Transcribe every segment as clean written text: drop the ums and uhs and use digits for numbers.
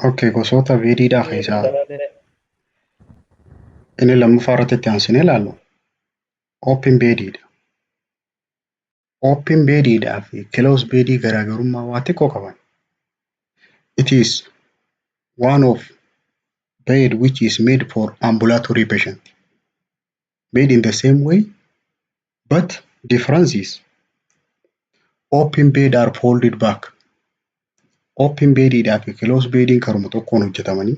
Okay, gosoota beediidhaa keessaa inni lammaffaa irratti itti aansinee ilaallu open beediidha. Open beediidhaa fi close beedii garaagarummaa waa xiqqoo qaban. It is one of bed which is made for ambulatory patient. Made in the same way, but difference is open bed are folded back. Open beediidhaa fi close beediin karuma tokkoon hojjetamanii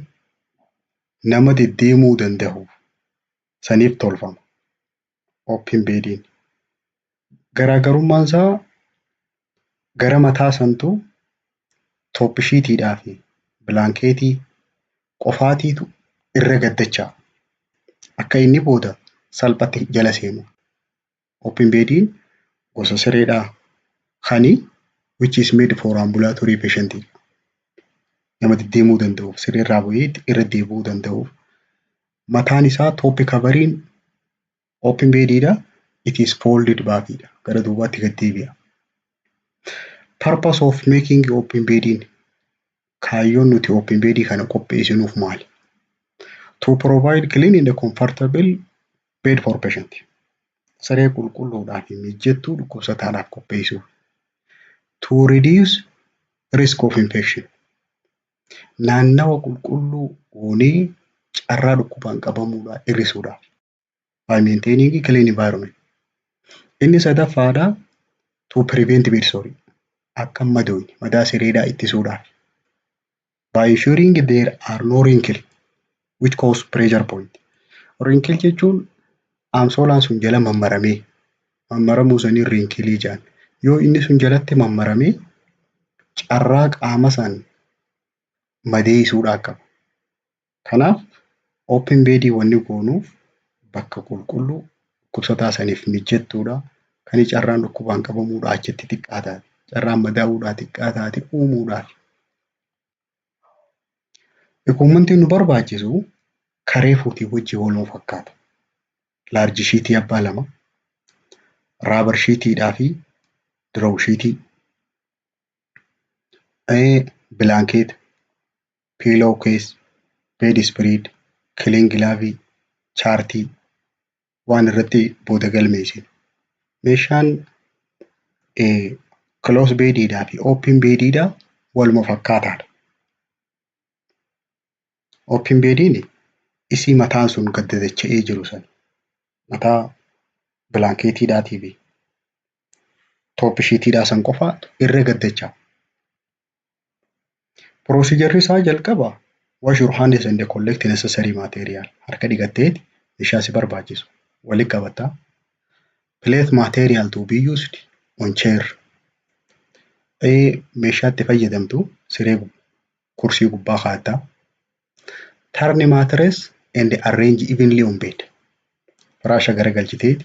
nama deddeemuu danda'u saniif tolfama. Open beediin. Garaagarummaan isaa gara mataa santuu tooppishiitiidhaa fi bilaankeetii qofaatiitu irra gaddachaa akka inni booda salphatti jala seenu. Open beediin gosa sireedhaa kani which is made for ambulatory patient nama deddeemuu danda'uuf sireerraa bu'ee irra deebi'uu danda'uuf mataan isaa tooppi kavariin open beediidha. It is folded backidha. Gara duubaatti gad deebi'a. Purpose of making open beediin kaayyoon nuti open beedii kana qopheessinuuf maali? To provide clean and comfortable bed for patient. Siree qulqulluudhaa fi mijjattuu dhukkubsataadhaaf qopheessuuf. To reduce risk of infection. Naannawa qulqulluu goonee carraa dhukkubaan qabamuudhaa hir'isuudhaaf. By maintaining clean environment. Inni sadaffaadhaa to prevent bed sore. Akka madoonni madaa sireedhaa ittisuudhaaf. By ensuring there are no wrinkles which cause pressure point. Wrinkle jechuun aansoolaan sun jala mammaramuu sanii wrinkilii jedhan. Yoo inni sun jalatti mammaramee carraa qaama san madeessuudhaa qaba. Kanaaf open beedii wanni goonuuf bakka qulqulluu dhukkubsataa saniif mijjattuudha. Kan carraan dhukkubaan qabamuudhaa achitti xiqqaa taate, carraan madaa'uudhaa xiqqaa taate uumuudhaaf. Equipmentiin nu barbaachisu karee fuutii wajjin wal fakkaata. Laarji shiitii abbaa lama, raabar shiitiidhaa fi diroow shiitii, bilaankeeta, piiloo kees, beed spreed, clean gilaavii, chaartii waan irratti booda galmeessinu. Meeshaan close beediidhaa fi open beediidhaa waluma fakkaataadha. Open beediin isii mataan sun gad dacha'ee jiru san mataa bilaankeetiidhaatii fi tooppishiitiidhaa san qofaa irra gaddacha. Procedure isaa jalqaba wash your hands and collect necessary material. Harka dhiqatteeti meeshaa si barbaachisu walitti qabataa. Place material to be used on chair. Meeshaa itti fayyadamtu siree kursii gubbaa kaa'attaa. Turn mattress and arrange evenly on bed. Firaasha garagalchiteeti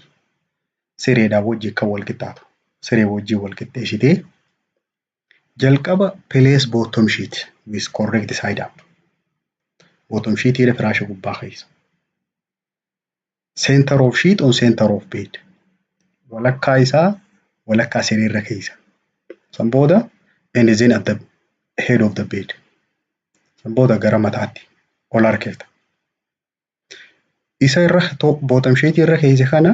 sireedhaa wajjin kan wal qixxaatu. Siree wajjin wal qixxeessitee jalqaba place bottom sheet with correct side up. Bottom sheetiidha firaasha gubbaa keessa. Center of sheet on center of bed. Walakkaa isaa walakkaa sireerra keessa. San booda and then at the head of the bed. San booda gara mataatti ol harkifta. Isa irra bottom sheet irra keessa kana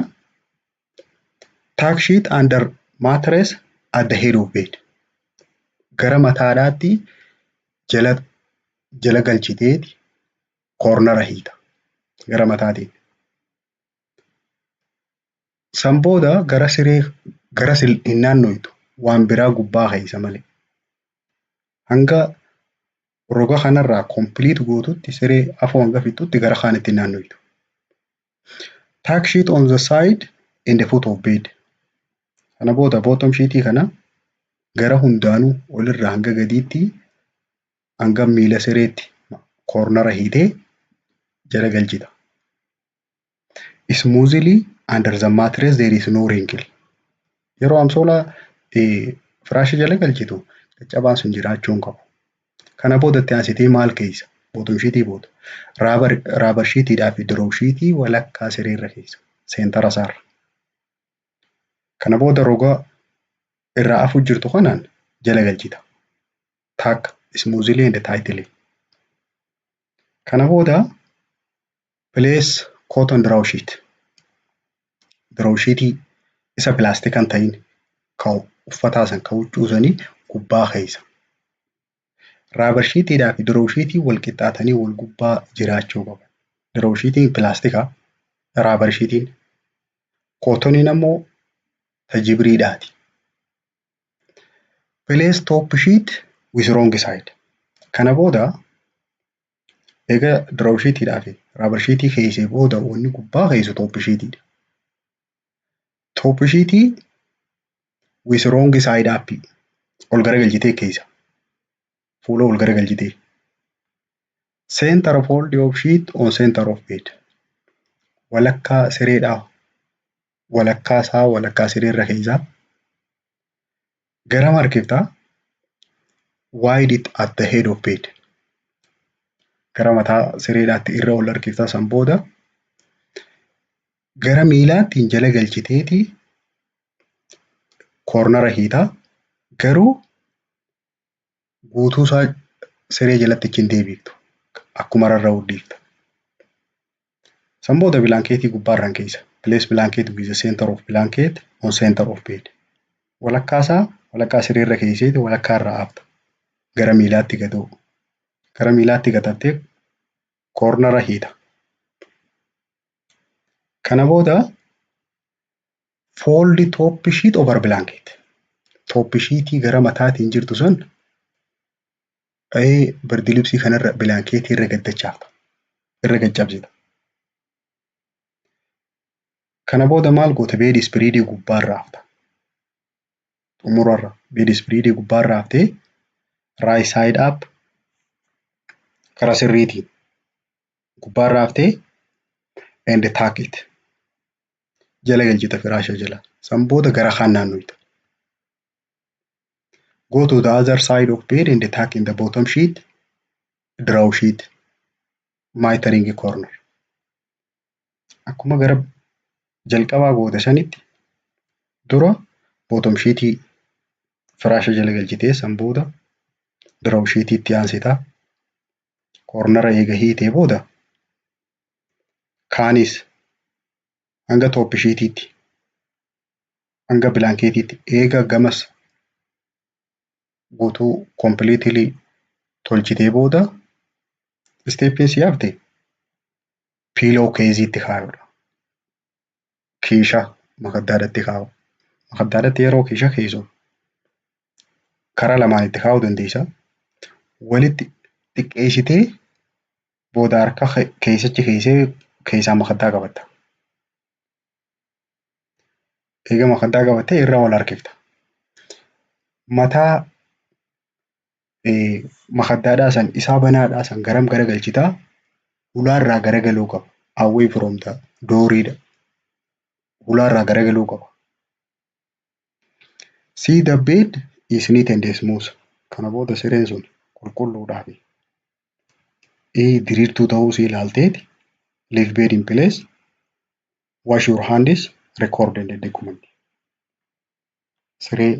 tuck sheet under mattress at the head of bed. Gara mataadhaatti jala galchiteeti koornara hiita. Gara mataatiin. San booda gara hin naannoytu waan biraa gubbaa keessa malee. Hanga roga kanarraa complete gootutti siree afoo hanga fixutti gara kaanitti naannoytu. Tuck sheet on the side and the foot of bed. Kana booda bottom sheetii kana gara hundaanuu olirraa hanga gadiitti hanga miila sireetti koornara hiitee jala galchita. Smoothly under the mattress there is no wrinkle. Yeroo amsoolaa firaasha jala galchitu caccabaan sun jiraachuu hin qabu. Kana boodatti aansitee maal keessa? Bottom sheetii booda. Raabar shiitiidhaa fi diroow shiitii walakkaa sireerra keessa. Seentara isaarra. Kana booda roga irraa afur jirtu kanaan jala galchita. Tuck smoothly and tightly. Kana booda place cotton draw sheet. Draw sheetii isa pilaastikaa hin ta'in kan uffataa san kan huccuu sanii gubbaa keessa. Raabar shiitiidhaa fi draw sheetii wal qixxaatanii wal gubbaa jiraachuu qaban. Draw sheetiin pilaastikaa, raabar shiitiin. Kootoniin ammoo tajibiriidhaati. Place top sheet with wrong side. Kana booda egaa draw sheetiidhaa fi raabar shiitii keessee booda wanni gubbaa keessu top sheetiidha. Top sheetii with wrong side up ol garagalchitee keessa. Fuula ol garagalchitee. Center fold of sheet on center of bed. Walakkaa sireedhaa walakkaa isaa walakkaa sireerra keessaa. Gara harkiftaa wide it at the head of bed. Gara mataa sireedhaatti irra ol harkiftaa san booda gara miilaattiin jala galchiteeti koornara hiitaa garuu guutuu isaa siree jalatti hin deebiiftu akkuma rarra'uu dhiifta. San booda bilaankeetii gubbaarraan keessa. Place blanket with the center of blanket on center of bed. Walakkaa sireerra keesseeti walakkaa irraa afta. Gara miilaatti gatoo. Gara miilaatti gatattee koornara hiita. Kana booda fold top sheet over blanket. Top sheetii gara mataatiin jirtu sun birdilibsii kanarra bilaankeetii irra gaddachaafta. Irra gaccabsita. Kana booda maal goota beedi ispiriidii gubbaarra afta. Xumurarra beedi ispiriidii gubbaarra haftee right side up kara sirriitiin gubbaarra haftee and tack it. Jala galchita firaasha jala. San booda gara kaan naannoyta. Go to the other side of bed and tack in the bottom sheet, draw sheet, mitering corner. Akkuma gara jalqabaa goote sanitti dura bottom sheetii firaasha jala galchitee san booda draw sheetiitti aansita. Cornera eega hiitee booda kaanis hanga top sheetiitti hanga bilaankeetiitti eega gamas guutuu completely tolchitee booda steppiin si hafte pillow case'itti kaa'uudha. Kiisha makaddaadhatti kaa'u. Makaddaadhatti yeroo kiisha keessu karaa lamaan itti kaa'uu dandeessa. Walitti xiqqeessitee booda harka keessachi keessaa makaddaa qabatta. Eega makaddaa qabattee irra ol harkifta. Mataa makaddaadhaa san isaa banaadhaa san garam garagalchitaa ulaarraa garagaluu qaba. Away from the dooriidha. Ulaarraa garagaluu qaba. See the bed is neat and smooth. Kana booda sireen sun qulqulluudhaafi diriirtuu ta'uu si ilaalteeti leave bed in place, wash your hands, record and document. Siree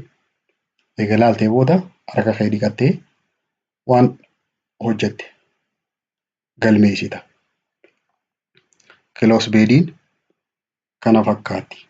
eega ilaaltee booda harka kee dhiqattee waan hojjette galmeessita. Close bediin kana fakkaatti.